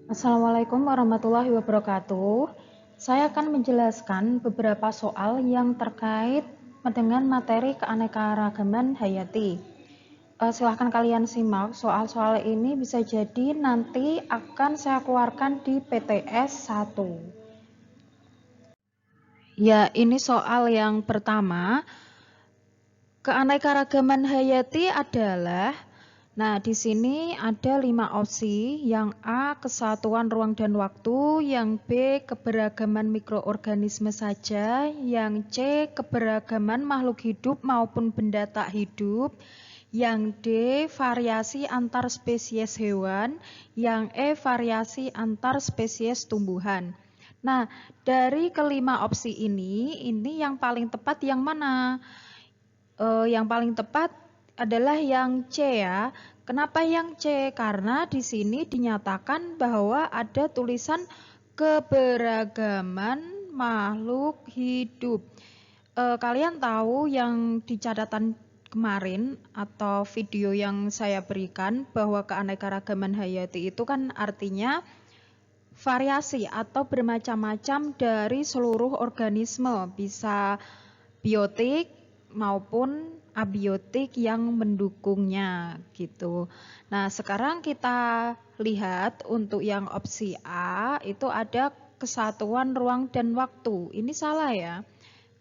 Assalamualaikum warahmatullahi wabarakatuh. Saya akan menjelaskan beberapa soal yang terkait dengan materi keanekaragaman hayati. Silahkan kalian simak, soal-soal ini bisa jadi nanti akan saya keluarkan di PTS 1. Ya, ini soal yang pertama. Keanekaragaman hayati adalah, di sini ada 5 opsi. Yang A, kesatuan ruang dan waktu. Yang B, keberagaman mikroorganisme saja. Yang C, keberagaman makhluk hidup maupun benda tak hidup. Yang D, variasi antar spesies hewan. Yang E, variasi antar spesies tumbuhan. Nah, dari kelima opsi ini yang paling tepat yang mana? Yang paling tepat adalah yang C ya. Kenapa yang C? Karena di sini dinyatakan bahwa ada tulisan keberagaman makhluk hidup. Kalian tahu yang di catatan kemarin atau video yang saya berikan bahwa keanekaragaman hayati itu kan artinya variasi atau bermacam-macam dari seluruh organisme, bisa biotik maupun abiotik yang mendukungnya gitu. Nah, sekarang kita lihat untuk yang opsi A itu ada kesatuan ruang dan waktu. Ini salah ya.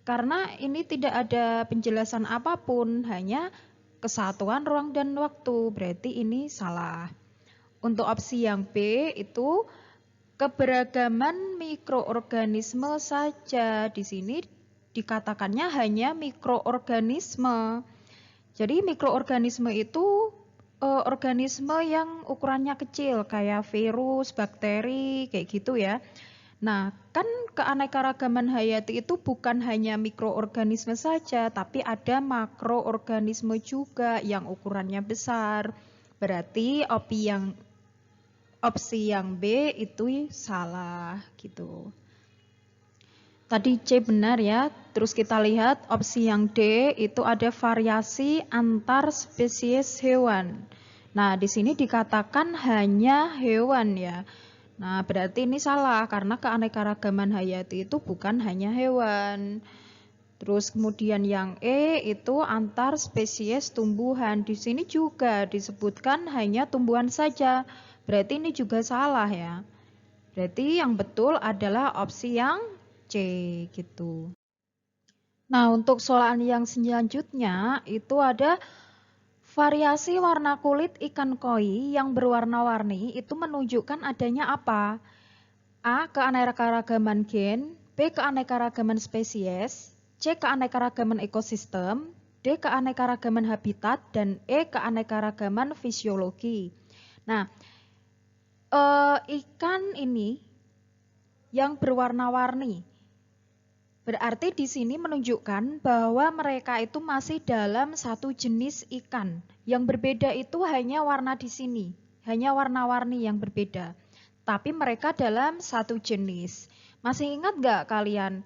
Karena ini tidak ada penjelasan apapun, hanya kesatuan ruang dan waktu. Berarti ini salah. Untuk opsi yang B itu keberagaman mikroorganisme saja. Di sini dikatakannya hanya mikroorganisme. Jadi mikroorganisme itu organisme yang ukurannya kecil kayak virus, bakteri, kayak gitu ya. Nah, kan keanekaragaman hayati itu bukan hanya mikroorganisme saja, tapi ada makroorganisme juga yang ukurannya besar. Berarti opsi yang B itu salah gitu. Tadi C benar ya. Terus kita lihat opsi yang D itu ada variasi antar spesies hewan. Nah, di sini dikatakan hanya hewan ya. Nah, berarti ini salah karena keanekaragaman hayati itu bukan hanya hewan. Terus kemudian yang E itu antar spesies tumbuhan. Di sini juga disebutkan hanya tumbuhan saja. Berarti ini juga salah ya. Berarti yang betul adalah opsi yang C gitu. Nah, untuk soal yang selanjutnya itu ada variasi warna kulit ikan koi yang berwarna-warni itu menunjukkan adanya apa? A. Keanekaragaman gen. B. Keanekaragaman spesies. C. Keanekaragaman ekosistem. D. Keanekaragaman habitat. Dan E. Keanekaragaman fisiologi. Nah, ikan ini yang berwarna-warni berarti di sini menunjukkan bahwa mereka itu masih dalam satu jenis ikan. Yang berbeda itu hanya warna di sini, hanya warna-warni yang berbeda. Tapi mereka dalam satu jenis. Masih ingat nggak kalian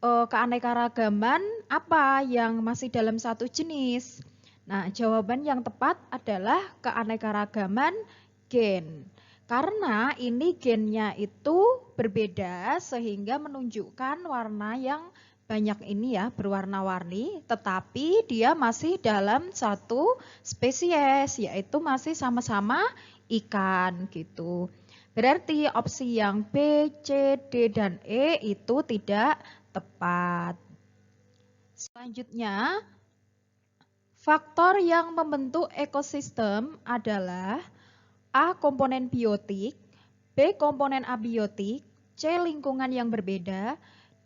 keanekaragaman apa yang masih dalam satu jenis? Nah, jawaban yang tepat adalah keanekaragaman gen. Karena ini gennya itu berbeda sehingga menunjukkan warna yang banyak ini ya, berwarna-warni, tetapi dia masih dalam satu spesies, yaitu masih sama-sama ikan gitu. Berarti opsi yang B, C, D, dan E itu tidak tepat. Selanjutnya, faktor yang membentuk ekosistem adalah A. Komponen biotik, B. Komponen abiotik, C. Lingkungan yang berbeda,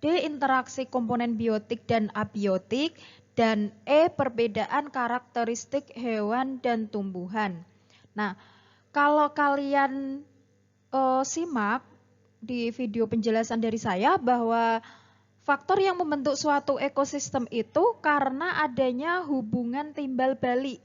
D. Interaksi komponen biotik dan abiotik, dan E. Perbedaan karakteristik hewan dan tumbuhan. Nah, kalau kalian simak di video penjelasan dari saya bahwa faktor yang membentuk suatu ekosistem itu karena adanya hubungan timbal balik.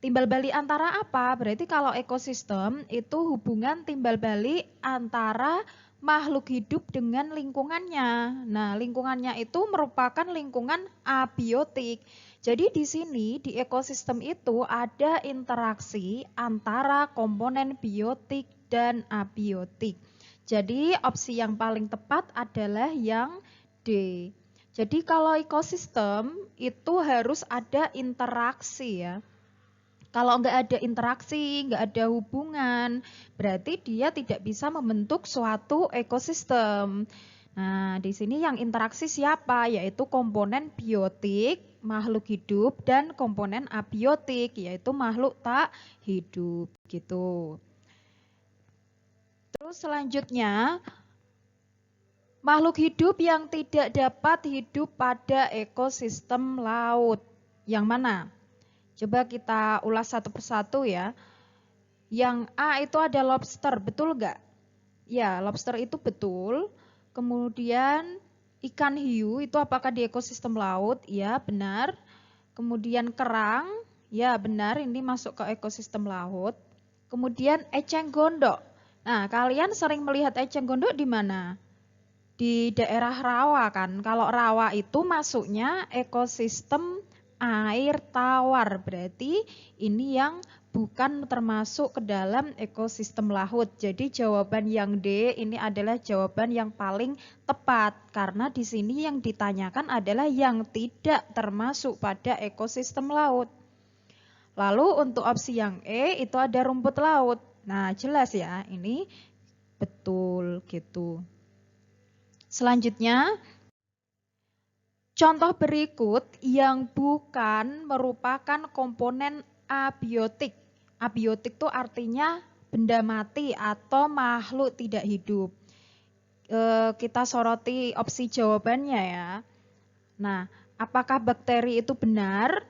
Timbal balik antara apa? Berarti kalau ekosistem itu hubungan timbal balik antara makhluk hidup dengan lingkungannya. Nah, lingkungannya itu merupakan lingkungan abiotik. Jadi di sini di ekosistem itu ada interaksi antara komponen biotik dan abiotik. Jadi opsi yang paling tepat adalah yang D. Jadi kalau ekosistem itu harus ada interaksi ya. Kalau nggak ada interaksi, nggak ada hubungan, berarti dia tidak bisa membentuk suatu ekosistem. Nah, di sini yang interaksi siapa? Yaitu komponen biotik, makhluk hidup, dan komponen abiotik, yaitu makhluk tak hidup, gitu. Terus selanjutnya, makhluk hidup yang tidak dapat hidup pada ekosistem laut. Yang mana? Coba kita ulas satu persatu ya. Yang A itu ada lobster, betul nggak? Ya, lobster itu betul. Kemudian ikan hiu itu apakah di ekosistem laut? Ya, benar. Kemudian kerang, ya benar, ini masuk ke ekosistem laut. Kemudian eceng gondok. Nah, kalian sering melihat eceng gondok di mana? Di daerah rawa kan. Kalau rawa itu masuknya ekosistem air tawar, berarti ini yang bukan termasuk ke dalam ekosistem laut. Jadi jawaban yang D ini adalah jawaban yang paling tepat karena di sini yang ditanyakan adalah yang tidak termasuk pada ekosistem laut. Lalu untuk opsi yang E itu ada rumput laut. Nah, jelas ya, ini betul gitu. Selanjutnya, contoh berikut yang bukan merupakan komponen abiotik. Abiotik itu artinya benda mati atau makhluk tidak hidup. Kita soroti opsi jawabannya ya. Nah, apakah bakteri itu benar?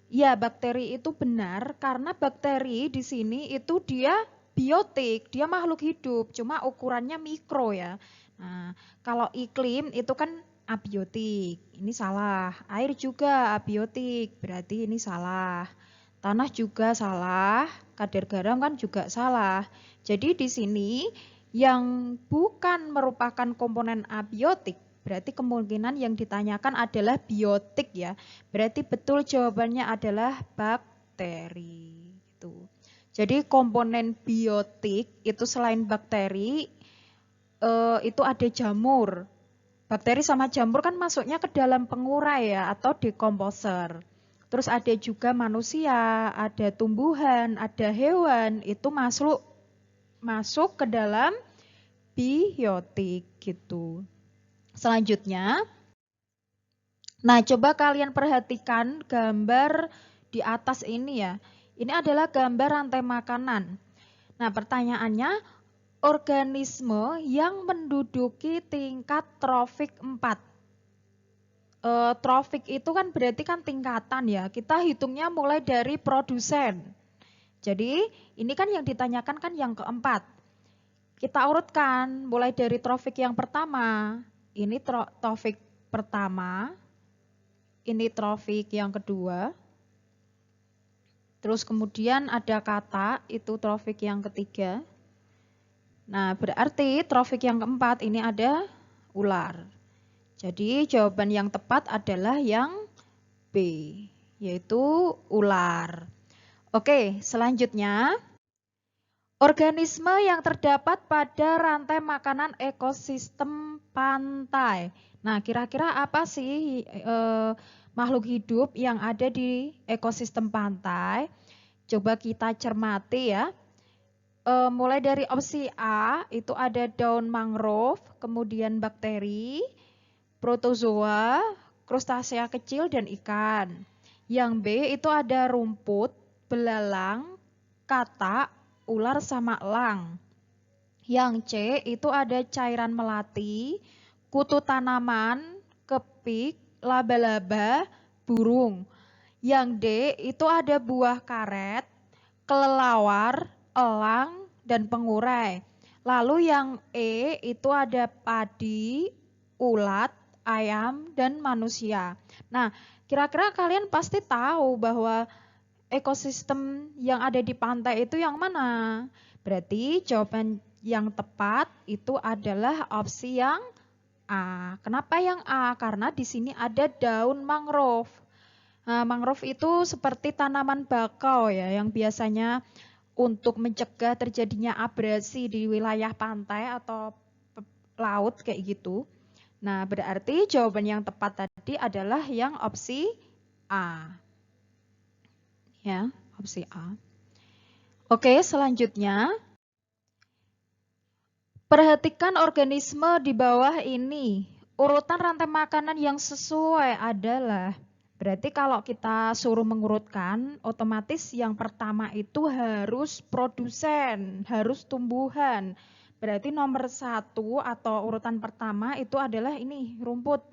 Ya, bakteri itu benar karena bakteri di sini itu dia biotik, dia makhluk hidup, cuma ukurannya mikro ya. Nah, kalau iklim itu kan abiotik, ini salah. Air juga abiotik, berarti ini salah. Tanah juga salah, kadar garam kan juga salah. Jadi di sini yang bukan merupakan komponen abiotik, berarti kemungkinan yang ditanyakan adalah biotik ya. Berarti betul jawabannya adalah bakteri. Gitu. Jadi komponen biotik itu selain bakteri, itu ada jamur. Bakteri sama jamur kan masuknya ke dalam pengurai ya atau dekomposer. Terus ada juga manusia, ada tumbuhan, ada hewan, itu masuk ke dalam biotik gitu. Selanjutnya, nah coba kalian perhatikan gambar di atas ini ya. Ini adalah gambar rantai makanan. Nah pertanyaannya, organisme yang menduduki tingkat trofik 4. Trofik itu kan berarti kan tingkatan ya. Kita hitungnya mulai dari produsen. Jadi ini kan yang ditanyakan kan yang keempat. Kita urutkan mulai dari trofik yang pertama. Ini trofik pertama. Ini trofik yang kedua. Terus kemudian ada kata, itu trofik yang ketiga. Nah, berarti trofik yang keempat ini ada ular. Jadi jawaban yang tepat adalah yang B, yaitu ular. Oke, selanjutnya. Organisme yang terdapat pada rantai makanan ekosistem pantai. Nah, kira-kira apa sih makhluk hidup yang ada di ekosistem pantai? Coba kita cermati ya. Mulai dari opsi A, itu ada daun mangrove, kemudian bakteri, protozoa, krustasea kecil, dan ikan. Yang B itu ada rumput, belalang, katak, ular sama elang. Yang C itu ada cairan melati, kutu tanaman, kepik, laba-laba, burung. Yang D itu ada buah karet, kelelawar, elang, dan pengurai. Lalu yang E itu ada padi, ulat, ayam, dan manusia. Nah, kira-kira kalian pasti tahu bahwa ekosistem yang ada di pantai itu yang mana? Berarti jawaban yang tepat itu adalah opsi yang A. Kenapa yang A? Karena di sini ada daun mangrove. Nah, mangrove itu seperti tanaman bakau ya, yang biasanya untuk mencegah terjadinya abrasi di wilayah pantai atau laut kayak gitu. Nah, berarti jawaban yang tepat tadi adalah yang opsi A. Ya, opsi A. Oke, selanjutnya. Perhatikan organisme di bawah ini. Urutan rantai makanan yang sesuai adalah, berarti kalau kita suruh mengurutkan, otomatis yang pertama itu harus produsen, harus tumbuhan. Berarti nomor 1 atau urutan pertama itu adalah ini, rumput.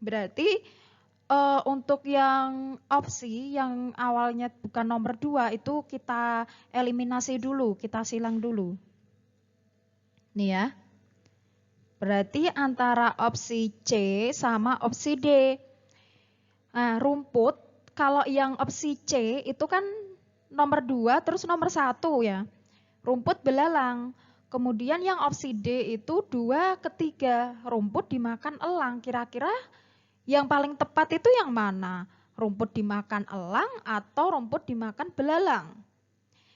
Berarti untuk yang opsi yang awalnya bukan nomor 2 itu kita eliminasi dulu, kita silang dulu. Nih ya. Berarti antara opsi C sama opsi D. Nah, rumput kalau yang opsi C itu kan nomor 2 terus nomor 1 ya. Rumput belalang. Kemudian yang opsi D itu 2 ketiga. Rumput dimakan elang. Kira-kira yang paling tepat itu yang mana? Rumput dimakan elang atau rumput dimakan belalang?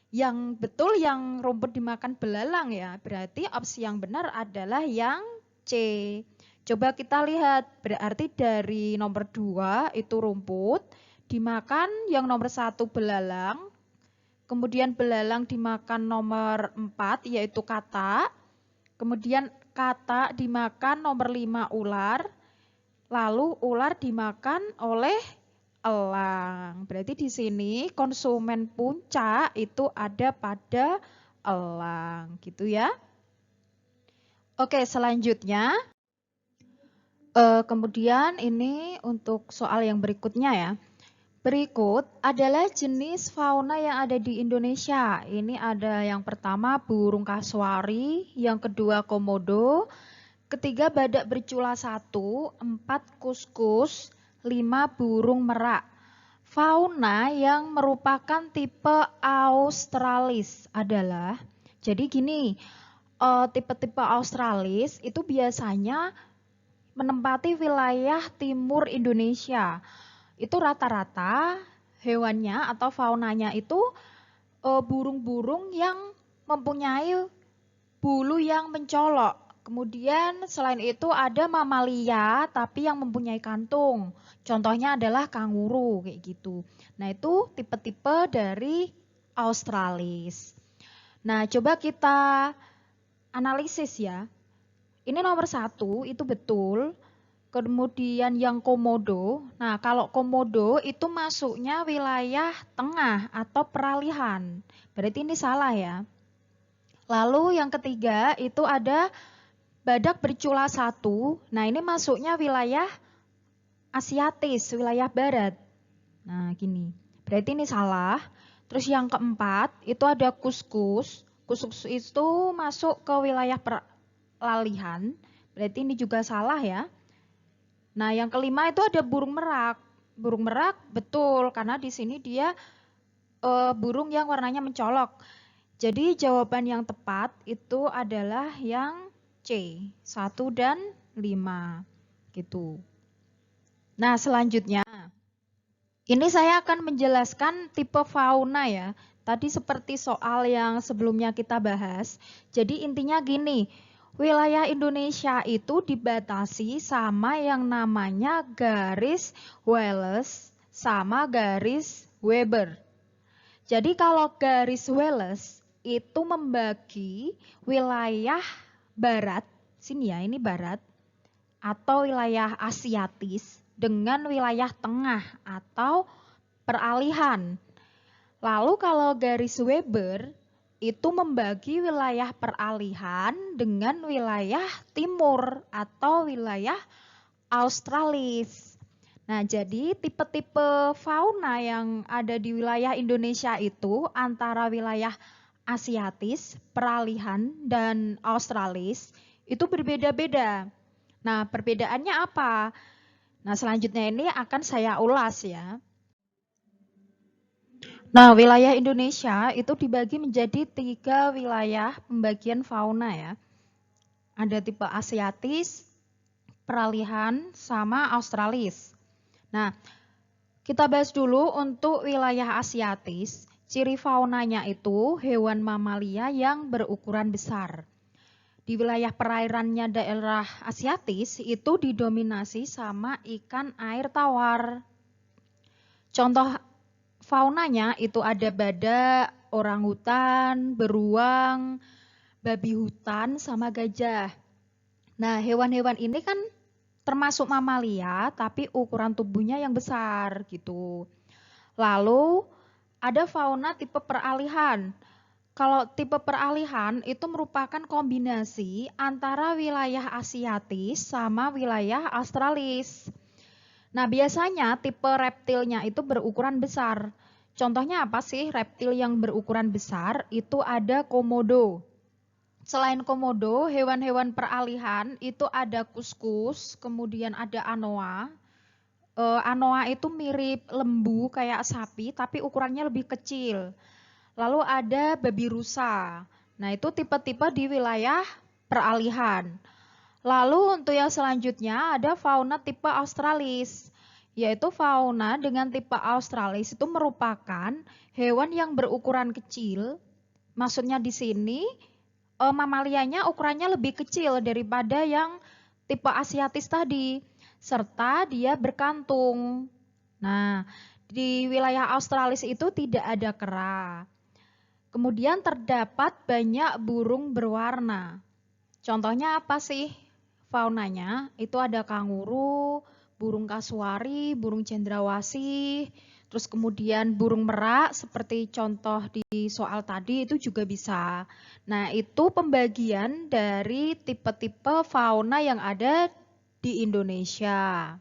Yang betul yang rumput dimakan belalang ya. Berarti opsi yang benar adalah yang C. Coba kita lihat, berarti dari nomor 2 itu rumput, dimakan yang nomor 1 belalang, kemudian belalang dimakan nomor 4 yaitu katak, kemudian katak dimakan nomor 5 ular, lalu ular dimakan oleh elang. Berarti di sini konsumen puncak itu ada pada elang, gitu ya. Oke, selanjutnya. Kemudian ini untuk soal yang berikutnya ya. Berikut adalah jenis fauna yang ada di Indonesia. Ini ada yang pertama burung kasuari, yang kedua komodo, ketiga badak bercula 1, 4 kuskus, 5 burung merak. Fauna yang merupakan tipe australis adalah, jadi gini, tipe-tipe australis itu biasanya menempati wilayah timur Indonesia. Itu rata-rata hewannya atau faunanya itu burung-burung yang mempunyai bulu yang mencolok. Kemudian selain itu ada mamalia tapi yang mempunyai kantung. Contohnya adalah kanguru kayak gitu. Nah, itu tipe-tipe dari australis. Nah, coba kita analisis ya. Ini nomor 1 itu betul. Kemudian yang komodo. Nah, kalau komodo itu masuknya wilayah tengah atau peralihan. Berarti ini salah ya. Lalu yang ketiga itu ada badak bercula 1. Nah, ini masuknya wilayah Asiatis, wilayah barat. Nah, gini. Berarti ini salah. Terus yang keempat itu ada kuskus. Kuskus itu masuk ke wilayah peralihan. Berarti ini juga salah ya. Nah, yang kelima itu ada burung merak. Burung merak betul karena di sini dia burung yang warnanya mencolok. Jadi jawaban yang tepat itu adalah yang C, 1 dan 5 gitu. Nah, selanjutnya ini saya akan menjelaskan tipe fauna ya. Tadi seperti soal yang sebelumnya kita bahas. Jadi intinya gini, wilayah Indonesia itu dibatasi sama yang namanya garis Wallace sama garis Weber. Jadi kalau garis Wallace itu membagi wilayah barat, sini ya ini barat, atau wilayah Asiatis dengan wilayah tengah atau peralihan. Lalu kalau garis Weber itu membagi wilayah peralihan dengan wilayah timur atau wilayah australis. Nah, jadi tipe-tipe fauna yang ada di wilayah Indonesia itu antara wilayah Asiatis, peralihan, dan australis itu berbeda-beda. Nah, perbedaannya apa? Nah, selanjutnya ini akan saya ulas ya. Nah, wilayah Indonesia itu dibagi menjadi 3 wilayah pembagian fauna ya. Ada tipe Asiatis, peralihan, sama australis. Nah, kita bahas dulu untuk wilayah Asiatis. Ciri faunanya itu hewan mamalia yang berukuran besar. Di wilayah perairannya daerah Asiatis itu didominasi sama ikan air tawar. Contoh faunanya itu ada badak, orangutan, beruang, babi hutan, sama gajah. Nah, hewan-hewan ini kan termasuk mamalia, tapi ukuran tubuhnya yang besar gitu. Lalu ada fauna tipe peralihan. Kalau tipe peralihan itu merupakan kombinasi antara wilayah Asiatis sama wilayah Australis. Nah, biasanya tipe reptilnya itu berukuran besar. Contohnya apa sih reptil yang berukuran besar? Itu ada komodo. Selain komodo, hewan-hewan peralihan itu ada kuskus, kemudian ada anoa. Anoa itu mirip lembu kayak sapi, tapi ukurannya lebih kecil. Lalu ada babi rusa. Nah, itu tipe-tipe di wilayah peralihan. Lalu untuk yang selanjutnya ada fauna tipe Australis, yaitu fauna dengan tipe Australis itu merupakan hewan yang berukuran kecil. Maksudnya di sini mamalianya ukurannya lebih kecil daripada yang tipe Asiatis tadi, serta dia berkantung. Nah, di wilayah Australis itu tidak ada kera. Kemudian terdapat banyak burung berwarna. Contohnya apa sih faunanya? Itu ada kanguru, burung kasuari, burung cendrawasih, terus kemudian burung merak seperti contoh di soal tadi itu juga bisa. Nah, itu pembagian dari tipe-tipe fauna yang ada di Indonesia.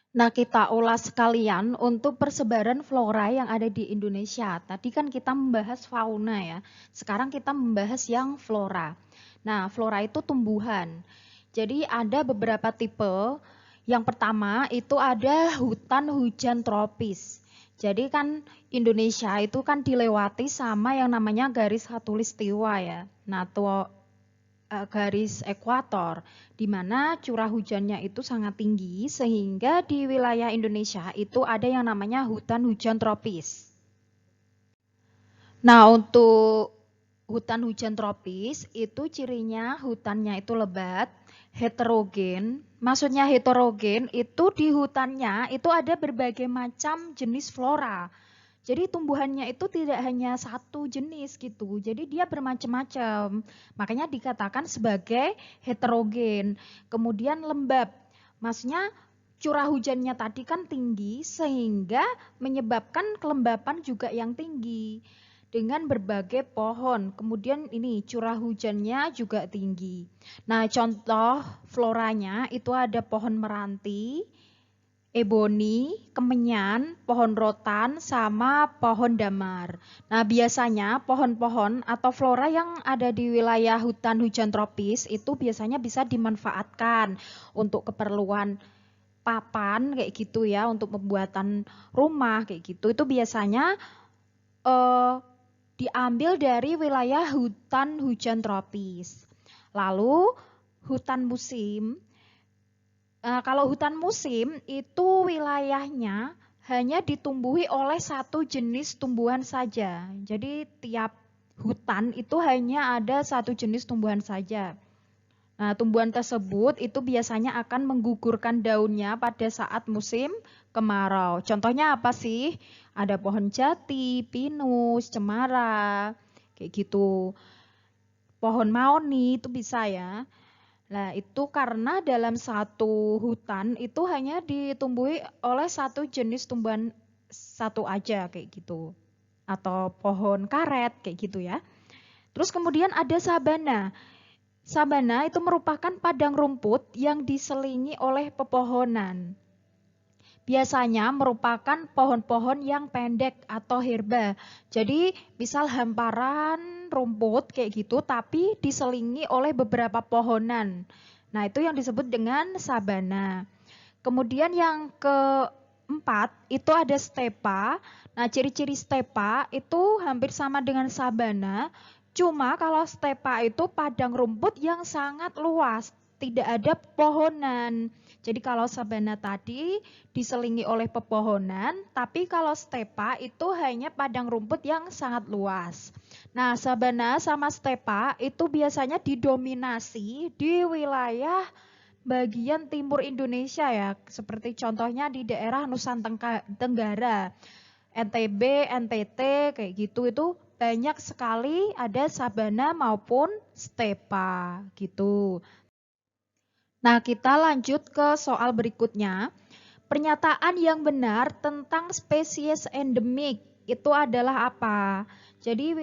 Nah, kita ulas sekalian untuk persebaran flora yang ada di Indonesia. Tadi kan kita membahas fauna ya. Sekarang kita membahas yang flora. Nah, flora itu tumbuhan. Jadi ada beberapa tipe. Yang pertama itu ada hutan hujan tropis. Jadi kan Indonesia itu kan dilewati sama yang namanya garis khatulistiwa ya. Nah, garis ekuator, di mana curah hujannya itu sangat tinggi sehingga di wilayah Indonesia itu ada yang namanya hutan hujan tropis. Nah, untuk hutan hujan tropis itu cirinya hutannya itu lebat, heterogen. Maksudnya heterogen itu di hutannya itu ada berbagai macam jenis flora. Jadi tumbuhannya itu tidak hanya satu jenis gitu, jadi dia bermacam-macam. Makanya dikatakan sebagai heterogen. Kemudian lembab, maksudnya curah hujannya tadi kan tinggi sehingga menyebabkan kelembapan juga yang tinggi dengan berbagai pohon. Kemudian ini curah hujannya juga tinggi. Nah, contoh floranya itu ada pohon meranti, eboni, kemenyan, pohon rotan, sama pohon damar. Nah, biasanya pohon-pohon atau flora yang ada di wilayah hutan hujan tropis itu biasanya bisa dimanfaatkan untuk keperluan papan kayak gitu ya, untuk pembuatan rumah kayak gitu. Itu biasanya diambil dari wilayah hutan hujan tropis. Lalu hutan musim. Kalau hutan musim itu wilayahnya hanya ditumbuhi oleh satu jenis tumbuhan saja. Jadi tiap hutan itu hanya ada satu jenis tumbuhan saja. Nah, tumbuhan tersebut itu biasanya akan menggugurkan daunnya pada saat musim kemarau. Contohnya apa sih? Ada pohon jati, pinus, cemara, kayak gitu. Pohon mahoni itu bisa ya. Nah, itu karena dalam satu hutan itu hanya ditumbuhi oleh satu jenis tumbuhan satu aja kayak gitu. Atau pohon karet kayak gitu ya. Terus kemudian ada sabana. Sabana itu merupakan padang rumput yang diselingi oleh pepohonan. Biasanya merupakan pohon-pohon yang pendek atau herba. Jadi misal hamparan rumput kayak gitu tapi diselingi oleh beberapa pohonan. Nah, itu yang disebut dengan sabana. Kemudian yang keempat itu ada stepa. Nah, ciri-ciri stepa itu hampir sama dengan sabana. Cuma kalau stepa itu padang rumput yang sangat luas. tidak ada pepohonan. Jadi kalau sabana tadi diselingi oleh pepohonan, tapi kalau stepa itu hanya padang rumput yang sangat luas. Nah, sabana sama stepa itu biasanya didominasi di wilayah bagian timur Indonesia ya, seperti contohnya di daerah Nusa Tenggara, NTB, NTT kayak gitu itu banyak sekali ada sabana maupun stepa gitu. Nah, kita lanjut ke soal berikutnya. Pernyataan yang benar tentang spesies endemik itu adalah apa? Jadi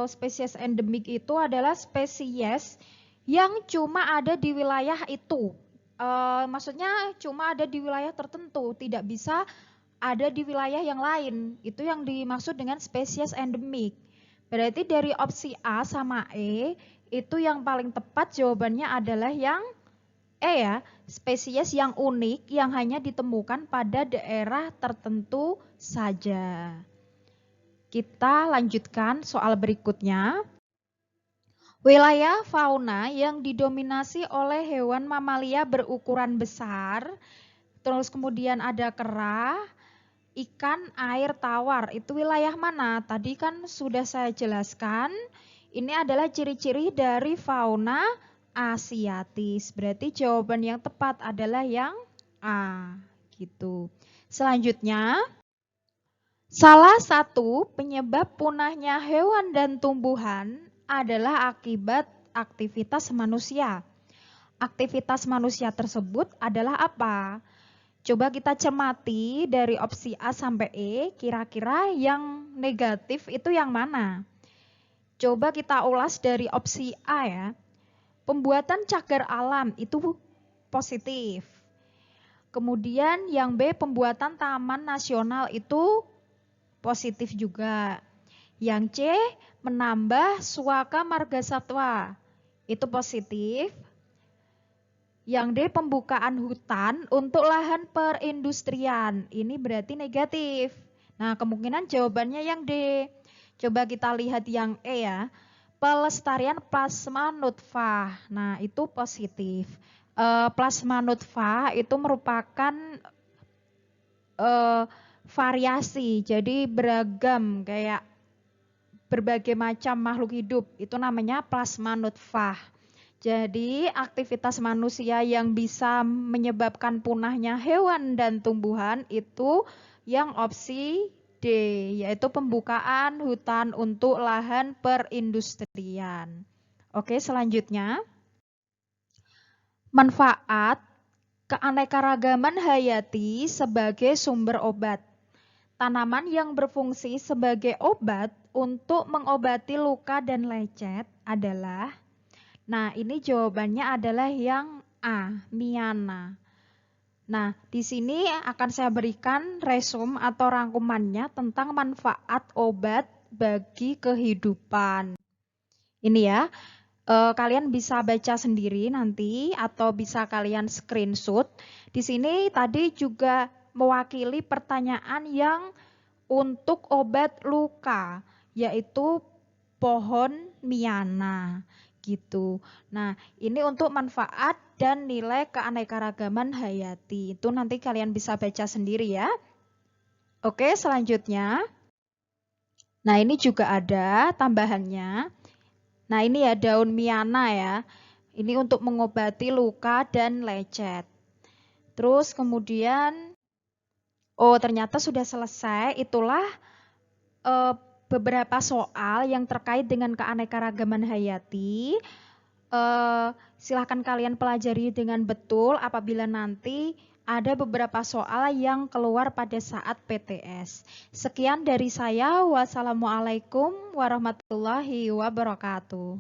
spesies endemik itu adalah spesies yang cuma ada di wilayah itu. Maksudnya cuma ada di wilayah tertentu, tidak bisa ada di wilayah yang lain. Itu yang dimaksud dengan spesies endemik. Berarti dari opsi A sama E itu yang paling tepat jawabannya adalah yang ya, spesies yang unik yang hanya ditemukan pada daerah tertentu saja. Kita lanjutkan soal berikutnya. Wilayah fauna yang didominasi oleh hewan mamalia berukuran besar, terus kemudian ada kera, ikan, air tawar. Itu wilayah mana? Tadi kan sudah saya jelaskan. Ini adalah ciri-ciri dari fauna asiatis. Berarti jawaban yang tepat adalah yang A, gitu. Selanjutnya, salah satu penyebab punahnya hewan dan tumbuhan adalah akibat aktivitas manusia. Aktivitas manusia tersebut adalah apa? Coba kita cermati dari opsi A sampai E, kira-kira yang negatif itu yang mana? Coba kita ulas dari opsi A ya. Pembuatan cagar alam itu positif. Kemudian yang B, pembuatan taman nasional itu positif juga. Yang C, menambah suaka margasatwa itu positif. Yang D, pembukaan hutan untuk lahan perindustrian. Ini berarti negatif. Nah, kemungkinan jawabannya yang D. Coba kita lihat yang E ya. Pelestarian plasma nutfah. Nah, itu positif. Plasma nutfah itu merupakan variasi. Jadi beragam kayak berbagai macam makhluk hidup. Itu namanya plasma nutfah. Jadi aktivitas manusia yang bisa menyebabkan punahnya hewan dan tumbuhan itu yang opsi D, yaitu pembukaan hutan untuk lahan perindustrian. Oke, selanjutnya. Manfaat keanekaragaman hayati sebagai sumber obat. Tanaman yang berfungsi sebagai obat untuk mengobati luka dan lecet adalah, nah ini jawabannya adalah yang A, Miana. Nah, di sini akan saya berikan resume atau rangkumannya tentang manfaat obat bagi kehidupan. Ini ya, kalian bisa baca sendiri nanti atau bisa kalian screenshot. Di sini tadi juga mewakili pertanyaan yang untuk obat luka, yaitu pohon Miana. Gitu. Nah, ini untuk manfaat dan nilai keanekaragaman hayati. Itu nanti kalian bisa baca sendiri ya. Oke, selanjutnya. Nah, ini juga ada tambahannya. Nah, ini ya daun Miana ya. Ini untuk mengobati luka dan lecet. Terus kemudian, oh ternyata sudah selesai. Itulah beberapa soal yang terkait dengan keanekaragaman hayati. Silahkan kalian pelajari dengan betul apabila nanti ada beberapa soal yang keluar pada saat PTS. Sekian dari saya. Wassalamualaikum warahmatullahi wabarakatuh.